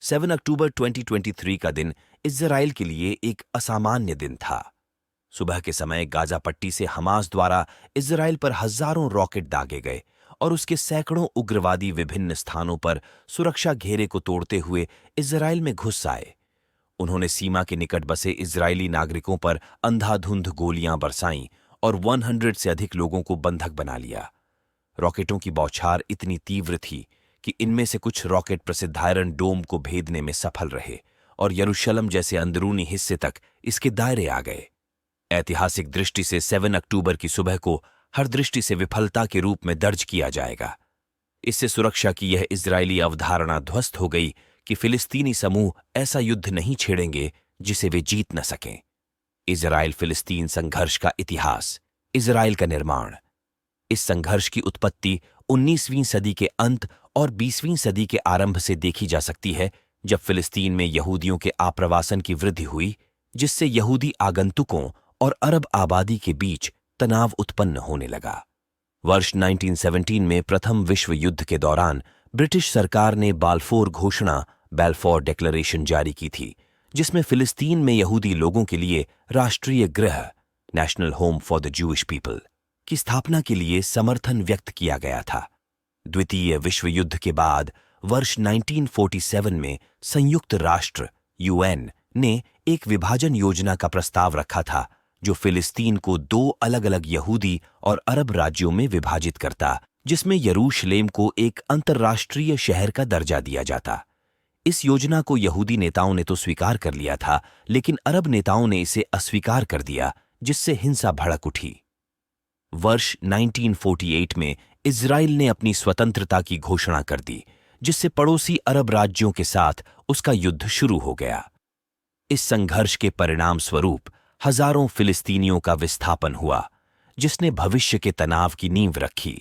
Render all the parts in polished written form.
7 अक्टूबर 2023 का दिन इजराइल के लिए एक असामान्य दिन था। सुबह के समय गाजा पट्टी से हमास द्वारा इजराइल पर हजारों रॉकेट दागे गए और उसके सैकड़ों उग्रवादी विभिन्न स्थानों पर सुरक्षा घेरे को तोड़ते हुए इजराइल में घुस आए। उन्होंने सीमा के निकट बसे इजरायली नागरिकों पर अंधाधुंध गोलियां बरसाईं और 100 से अधिक लोगों को बंधक बना लिया। रॉकेटों की बौछार इतनी तीव्र थी कि इनमें से कुछ रॉकेट प्रसिद्ध आयरन डोम को भेदने में सफल रहे और यरूशलेम जैसे अंदरूनी हिस्से तक इसके दायरे आ गए। ऐतिहासिक दृष्टि से 7 अक्टूबर की सुबह को हर दृष्टि से विफलता के रूप में दर्ज किया जाएगा। इससे सुरक्षा की यह इजरायली अवधारणा ध्वस्त हो गई कि फिलिस्तीनी समूह ऐसा युद्ध नहीं छेड़ेंगे जिसे वे जीत न सकें। इजराइल फिलिस्तीन संघर्ष का इतिहास, इजराइल का निर्माण। इस संघर्ष की उत्पत्ति 19वीं सदी के अंत और 20वीं सदी के आरंभ से देखी जा सकती है, जब फिलिस्तीन में यहूदियों के आप्रवासन की वृद्धि हुई, जिससे यहूदी आगंतुकों और अरब आबादी के बीच तनाव उत्पन्न होने लगा। वर्ष 1917 में प्रथम विश्व युद्ध के दौरान ब्रिटिश सरकार ने बाल्फोर घोषणा, बैल्फोर डिक्लेरेशन जारी की थी, जिसमें फिलिस्तीन में यहूदी लोगों के लिए राष्ट्रीय गृह, national home for the Jewish people, की स्थापना के लिए समर्थन व्यक्त किया गया था। द्वितीय विश्व युद्ध के बाद वर्ष 1947 में संयुक्त राष्ट्र यूएन ने एक विभाजन योजना का प्रस्ताव रखा था, जो फिलिस्तीन को 2 अलग-अलग यहूदी और अरब राज्यों में विभाजित करता, जिसमें यरूशलेम को एक अंतर्राष्ट्रीय शहर का दर्जा दिया जाता। इस योजना को यहूदी नेताओं ने तो स्वीकार कर लिया था, लेकिन अरब नेताओं ने इसे अस्वीकार कर दिया, जिससे हिंसा भड़क उठी। वर्ष 1948 में इजराइल ने अपनी स्वतंत्रता की घोषणा कर दी, जिससे पड़ोसी अरब राज्यों के साथ उसका युद्ध शुरू हो गया। इस संघर्ष के परिणाम स्वरूप हजारों फिलिस्तीनियों का विस्थापन हुआ, जिसने भविष्य के तनाव की नींव रखी।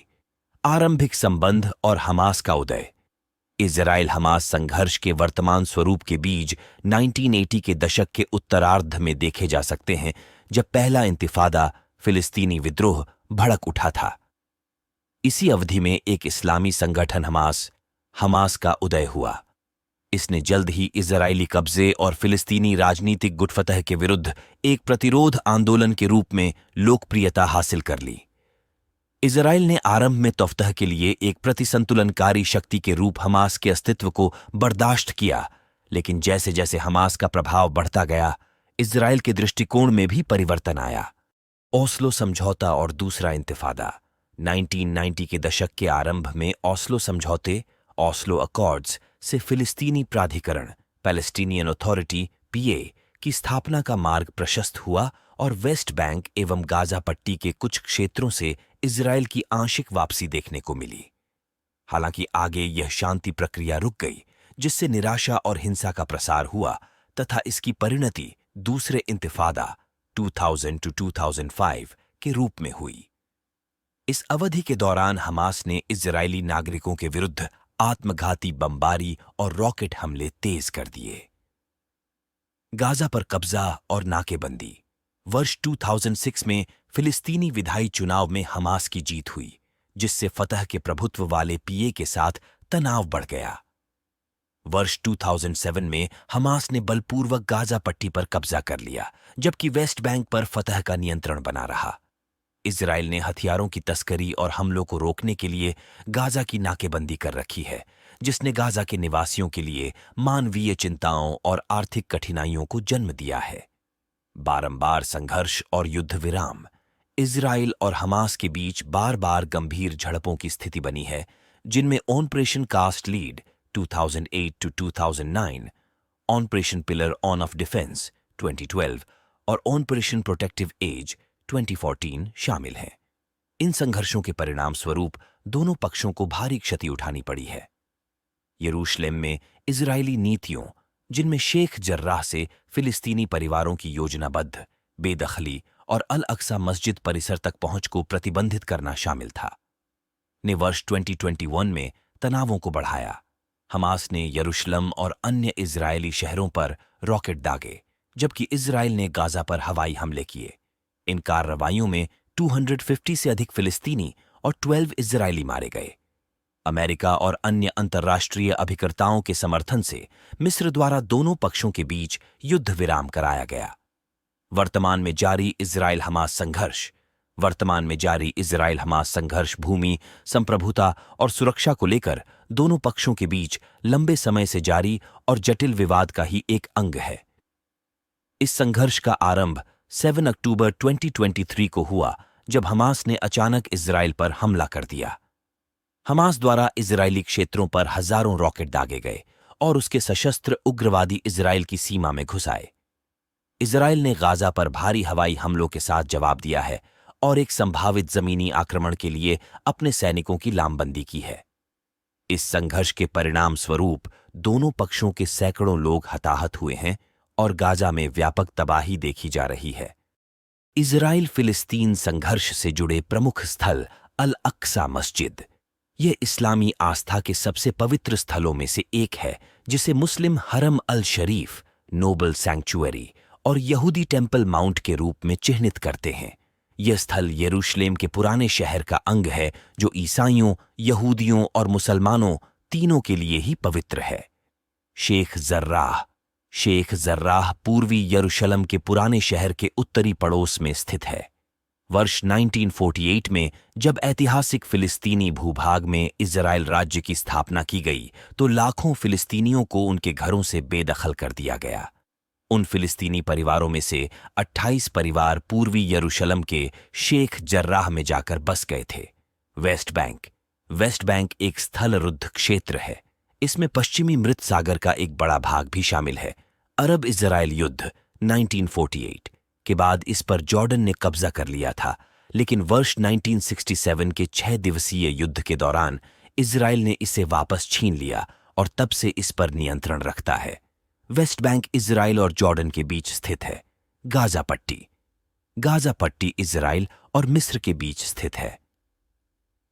आरंभिक संबंध और हमास का उदय। इजराइल हमास संघर्ष के वर्तमान स्वरूप के बीज 1980 के दशक के उत्तरार्ध में देखे जा सकते हैं, जब पहला इंतिफादा फिलिस्तीनी विद्रोह भड़क उठा था। इसी अवधि में एक इस्लामी संगठन हमास का उदय हुआ। इसने जल्द ही इजरायली कब्जे और फिलिस्तीनी राजनीतिक गुटफतह के विरुद्ध एक प्रतिरोध आंदोलन के रूप में लोकप्रियता हासिल कर ली। इजराइल ने आरंभ में तौफतह के लिए एक प्रतिसंतुलनकारी शक्ति के रूप हमास के अस्तित्व को बर्दाश्त किया, लेकिन जैसे जैसे हमास का प्रभाव बढ़ता गया, इजराइल के दृष्टिकोण में भी परिवर्तन आया। ओस्लो समझौता और दूसरा इंतिफादा। 1990 के दशक के आरंभ में ओस्लो समझौते, ओस्लो अकॉर्ड्स से फिलिस्तीनी प्राधिकरण, पैलेस्टीनियन अथॉरिटी पीए, की स्थापना का मार्ग प्रशस्त हुआ और वेस्ट बैंक एवं गाजा पट्टी के कुछ क्षेत्रों से इजराइल की आंशिक वापसी देखने को मिली। हालांकि आगे यह शांति प्रक्रिया रुक गई, जिससे निराशा और हिंसा का प्रसार हुआ तथा इसकी परिणति दूसरे इंतिफादा 2000 to 2005 के रूप में हुई। इस अवधि के दौरान हमास ने इजरायली नागरिकों के विरुद्ध आत्मघाती बमबारी और रॉकेट हमले तेज कर दिए। गाजा पर कब्जा और नाकेबंदी। वर्ष 2006 में फिलिस्तीनी विधायी चुनाव में हमास की जीत हुई, जिससे फतह के प्रभुत्व वाले पीए के साथ तनाव बढ़ गया। वर्ष 2007 में हमास ने बलपूर्वक गाजा पट्टी पर कब्जा कर लिया, जबकि वेस्ट बैंक पर फतह का नियंत्रण बना रहा। इजराइल ने हथियारों की तस्करी और हमलों को रोकने के लिए गाजा की नाकेबंदी कर रखी है, जिसने गाजा के निवासियों के लिए मानवीय चिंताओं और आर्थिक कठिनाइयों को जन्म दिया है। बारंबार संघर्ष और युद्ध विराम। इजराइल और हमास के बीच बार बार गंभीर झड़पों की स्थिति बनी है, जिनमें operation cast lead 2008 to 2009, operation pillar on of defense 2012 और ऑपरेशन प्रोटेक्टिव एज 2014 शामिल हैं। इन संघर्षों के परिणाम स्वरूप दोनों पक्षों को भारी क्षति उठानी पड़ी है। यरूशलेम में इजरायली नीतियों, जिनमें शेख जर्राह से फिलिस्तीनी परिवारों की योजनाबद्ध बेदखली और अल अक्सा मस्जिद परिसर तक पहुंच को प्रतिबंधित करना शामिल था, ने वर्ष 2021 में तनावों को बढ़ाया। हमास ने यरूशलेम और अन्य इजरायली शहरों पर रॉकेट दागे, जबकि इजराइल ने गाजा पर हवाई हमले किए। इन कार्रवाइयों में 250 से अधिक फिलिस्तीनी और 12 इजरायली मारे गए। अमेरिका और अन्य अंतर्राष्ट्रीय अभिकर्ताओं के समर्थन से मिस्र द्वारा दोनों पक्षों के बीच युद्ध विराम कराया गया। वर्तमान में जारी इजराइल हमास संघर्ष भूमि, संप्रभुता और सुरक्षा को लेकर दोनों पक्षों के बीच लंबे समय से जारी और जटिल विवाद का ही एक अंग है। इस संघर्ष का आरंभ 7 अक्टूबर 2023 को हुआ, जब हमास ने अचानक इजराइल पर हमला कर दिया। हमास द्वारा इजरायली क्षेत्रों पर हजारों रॉकेट दागे गए और उसके सशस्त्र उग्रवादी इजराइल की सीमा में घुस आए। इजराइल ने गाजा पर भारी हवाई हमलों के साथ जवाब दिया है और एक संभावित जमीनी आक्रमण के लिए अपने सैनिकों की लामबंदी की है। इस संघर्ष के परिणाम स्वरूप दोनों पक्षों के सैकड़ों लोग हताहत हुए हैं और गाजा में व्यापक तबाही देखी जा रही है। इजराइल फिलिस्तीन संघर्ष से जुड़े प्रमुख स्थल अल अक्सा मस्जिद। यह इस्लामी आस्था के सबसे पवित्र स्थलों में से एक है, जिसे मुस्लिम हरम अल शरीफ, नोबल सैंक्चुअरी और यहूदी टेम्पल माउंट के रूप में चिह्नित करते हैं। यह स्थल यरूशलेम के पुराने शहर का अंग है, जो ईसाइयों, यहूदियों और मुसलमानों तीनों के लिए ही पवित्र है। शेख जर्राह पूर्वी यरूशलेम के पुराने शहर के उत्तरी पड़ोस में स्थित है। वर्ष 1948 में जब ऐतिहासिक फिलिस्तीनी भूभाग में इजराइल राज्य की स्थापना की गई, तो लाखों फिलिस्तीनियों को उनके घरों से बेदखल कर दिया गया। उन फिलिस्तीनी परिवारों में से 28 परिवार पूर्वी यरूशलेम के शेख जर्राह में जाकर बस गए थे। वेस्ट बैंक एक स्थलरुद्ध क्षेत्र है। इसमें पश्चिमी मृत सागर का एक बड़ा भाग भी शामिल है। अरब इजराइल युद्ध 1948 के बाद इस पर जॉर्डन ने कब्जा कर लिया था, लेकिन वर्ष 1967 के 6 दिवसीय युद्ध के दौरान इजराइल ने इसे वापस छीन लिया और तब से इस पर नियंत्रण रखता है। वेस्ट बैंक इजराइल और जॉर्डन के बीच स्थित है। गाजा पट्टी इजराइल और मिस्र के बीच स्थित है।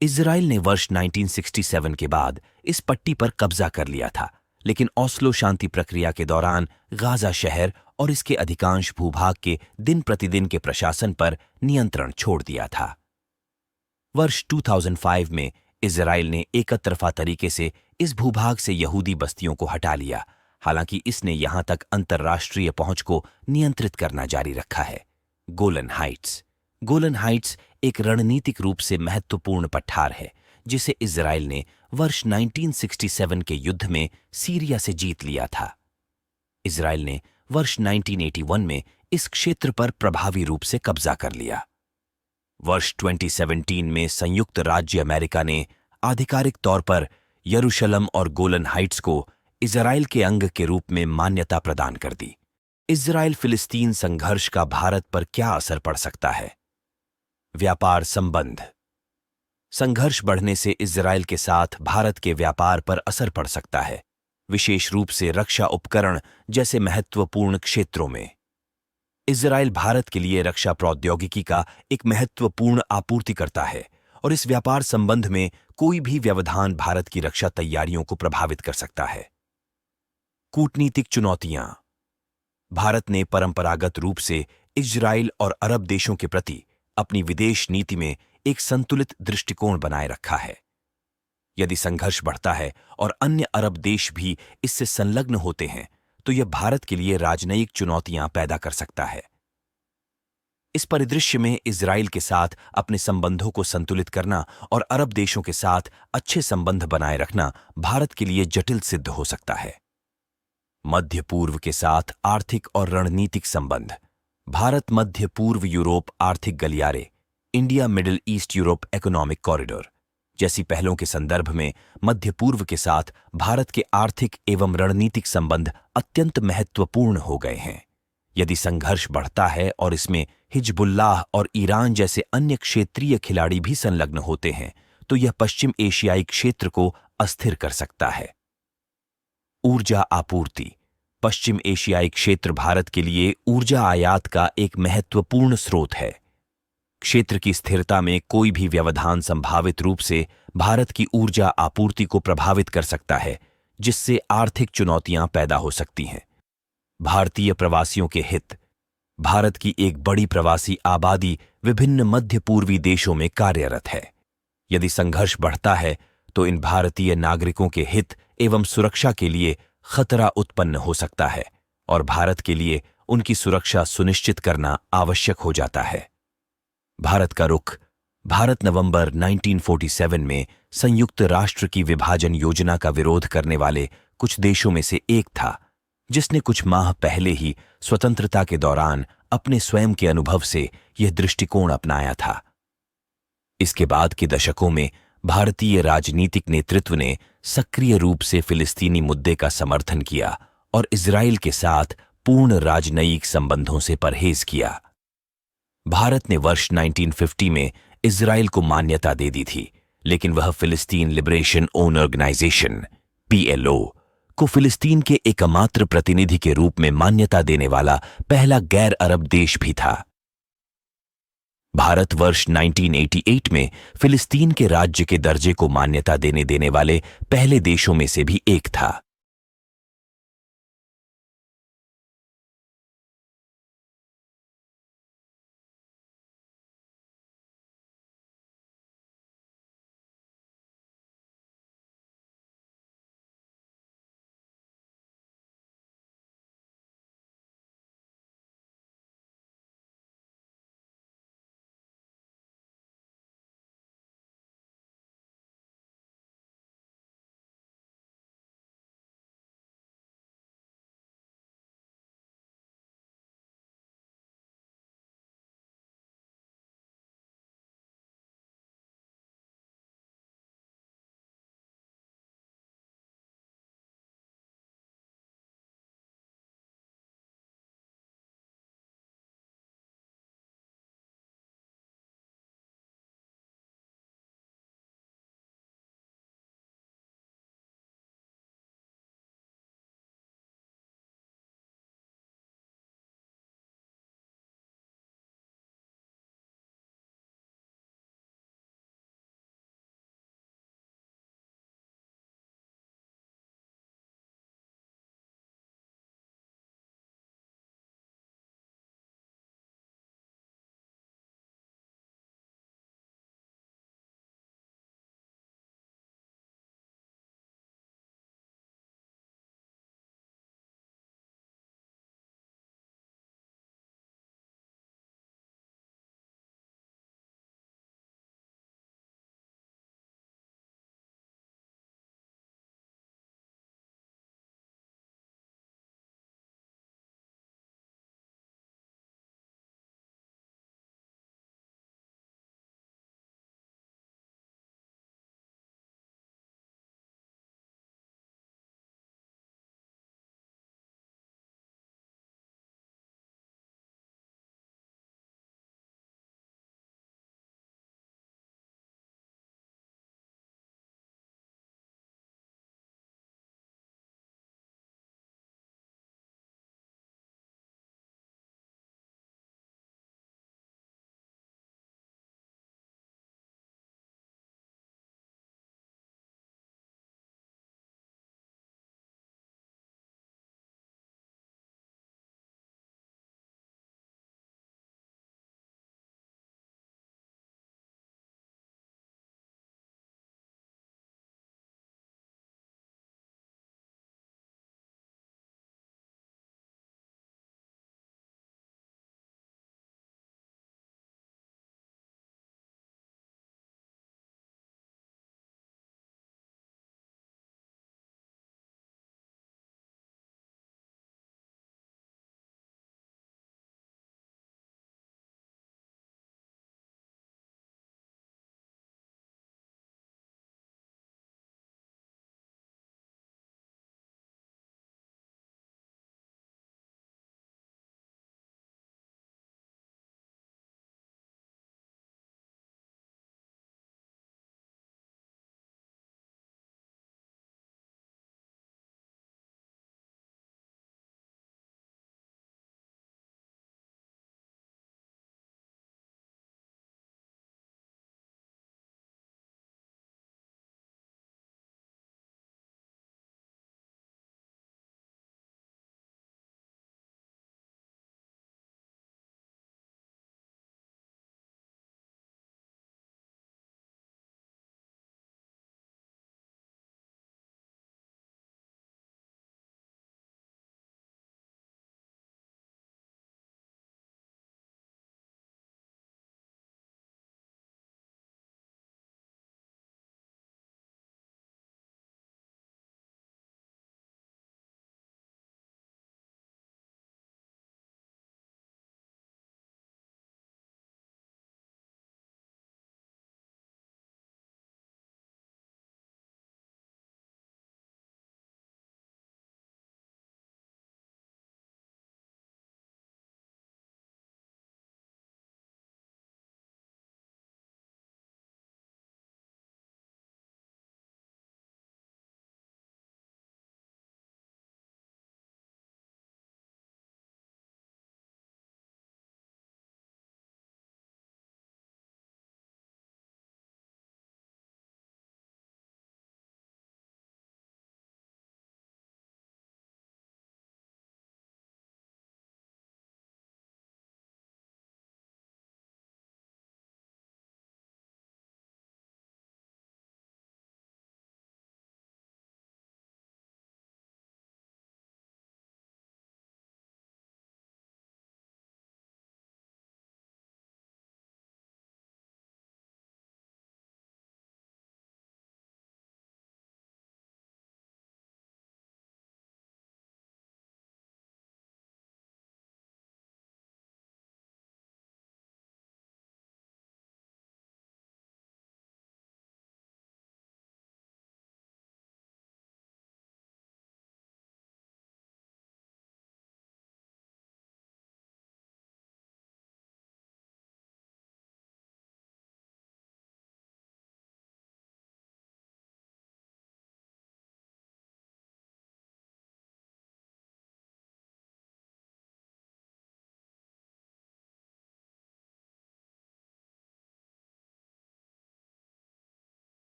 इजराइल ने वर्ष 1967 के बाद इस पट्टी पर कब्जा कर लिया था, लेकिन ओस्लो शांति प्रक्रिया के दौरान गाजा शहर और इसके अधिकांश भूभाग के दिन प्रतिदिन के प्रशासन पर नियंत्रण छोड़ दिया था। वर्ष 2005 में इजराइल ने एकतरफा तरीके से इस भूभाग से यहूदी बस्तियों को हटा लिया, हालांकि इसने यहां तक अंतर्राष्ट्रीय पहुंच को नियंत्रित करना जारी रखा है। गोलन हाइट्स एक रणनीतिक रूप से महत्वपूर्ण पठार है, जिसे इजराइल ने वर्ष 1967 के युद्ध में सीरिया से जीत लिया था। इजराइल ने वर्ष 1981 में इस क्षेत्र पर प्रभावी रूप से कब्जा कर लिया। वर्ष 2017 में संयुक्त राज्य अमेरिका ने आधिकारिक तौर पर यरूशलेम और गोलन हाइट्स को इजराइल के अंग के रूप में मान्यता प्रदान कर दी। इजराइल फिलिस्तीन संघर्ष का भारत पर क्या असर पड़ सकता है? व्यापार संबंध। संघर्ष बढ़ने से इजराइल के साथ भारत के व्यापार पर असर पड़ सकता है, विशेष रूप से रक्षा उपकरण जैसे महत्वपूर्ण क्षेत्रों में। इजराइल भारत के लिए रक्षा प्रौद्योगिकी का एक महत्वपूर्ण आपूर्तिकर्ता है और इस व्यापार संबंध में कोई भी व्यवधान भारत की रक्षा तैयारियों को प्रभावित कर सकता है। कूटनीतिक चुनौतियां। भारत ने परंपरागत रूप से इजराइल और अरब देशों के प्रति अपनी विदेश नीति में एक संतुलित दृष्टिकोण बनाए रखा है। यदि संघर्ष बढ़ता है और अन्य अरब देश भी इससे संलग्न होते हैं, तो यह भारत के लिए राजनयिक चुनौतियां पैदा कर सकता है। इस परिदृश्य में इजराइल के साथ अपने संबंधों को संतुलित करना और अरब देशों के साथ अच्छे संबंध बनाए रखना भारत के लिए जटिल सिद्ध हो सकता है। मध्य पूर्व के साथ आर्थिक और रणनीतिक संबंध। भारत मध्य पूर्व यूरोप आर्थिक गलियारे, India middle east Europe economic corridor जैसी पहलों के संदर्भ में मध्य पूर्व के साथ भारत के आर्थिक एवं रणनीतिक संबंध अत्यंत महत्वपूर्ण हो गए हैं। यदि संघर्ष बढ़ता है और इसमें हिजबुल्लाह और ईरान जैसे अन्य क्षेत्रीय खिलाड़ी भी संलग्न होते हैं, तो यह पश्चिम एशियाई क्षेत्र को अस्थिर कर सकता है। ऊर्जा आपूर्ति। पश्चिम एशियाई क्षेत्र भारत के लिए ऊर्जा आयात का एक महत्वपूर्ण स्रोत है। क्षेत्र की स्थिरता में कोई भी व्यवधान संभावित रूप से भारत की ऊर्जा आपूर्ति को प्रभावित कर सकता है, जिससे आर्थिक चुनौतियां पैदा हो सकती हैं। भारतीय प्रवासियों के हित। भारत की एक बड़ी प्रवासी आबादी विभिन्न मध्य पूर्वी देशों में कार्यरत है। यदि संघर्ष बढ़ता है तो इन भारतीय नागरिकों के हित एवं सुरक्षा के लिए खतरा उत्पन्न हो सकता है और भारत के लिए उनकी सुरक्षा सुनिश्चित करना आवश्यक हो जाता है। भारत का रुख। भारत नवंबर 1947 में संयुक्त राष्ट्र की विभाजन योजना का विरोध करने वाले कुछ देशों में से एक था, जिसने कुछ माह पहले ही स्वतंत्रता के दौरान अपने स्वयं के अनुभव से यह दृष्टिकोण अपनाया था। इसके बाद के दशकों में भारतीय राजनीतिक नेतृत्व ने सक्रिय रूप से फिलिस्तीनी मुद्दे का समर्थन किया और इजराइल के साथ पूर्ण राजनयिक संबंधों से परहेज किया। भारत ने वर्ष 1950 में इजराइल को मान्यता दे दी थी, लेकिन वह फिलिस्तीन लिबरेशन ओन ऑर्गेनाइजेशन (PLO) को फिलिस्तीन के एकमात्र प्रतिनिधि के रूप में मान्यता देने वाला पहला गैर अरब देश भी था। भारत वर्ष 1988 में फिलिस्तीन के राज्य के दर्जे को मान्यता देने वाले पहले देशों में से भी एक था।